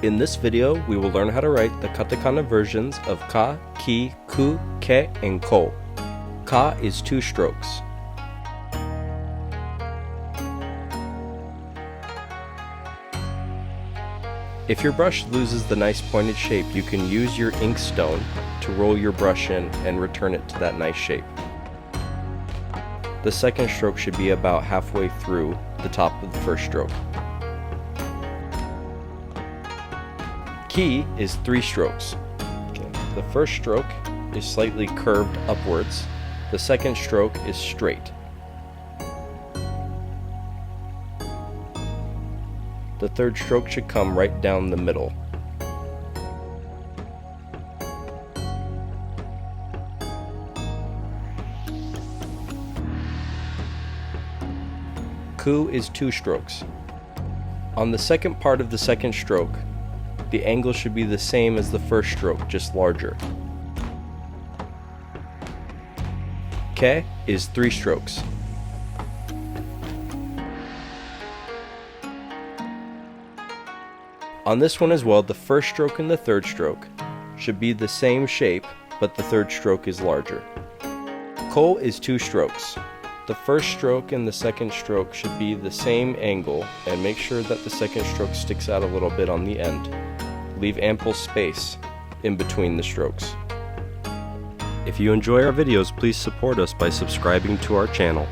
In this video, we will learn how to write the katakana versions of ka, ki, ku, ke, and ko. Ka is 2 strokes. If your brush loses the nice pointed shape, you can use your ink stone to roll your brush in and return it to that nice shape. The second stroke should be about halfway through the top of the first stroke. Ki is 3 strokes. The first stroke is slightly curved upwards. The second stroke is straight. The third stroke should come right down the middle. Ku is 2 strokes. On the second part of the second stroke, the angle should be the same as the first stroke, just larger. Ke is 3 strokes. On this one as well, the first stroke and the third stroke should be the same shape, but the third stroke is larger. Ko is 2 strokes. The first stroke and the second stroke should be the same angle, and make sure that the second stroke sticks out a little bit on the end. Leave ample space in between the strokes. If you enjoy our videos, please support us by subscribing to our channel.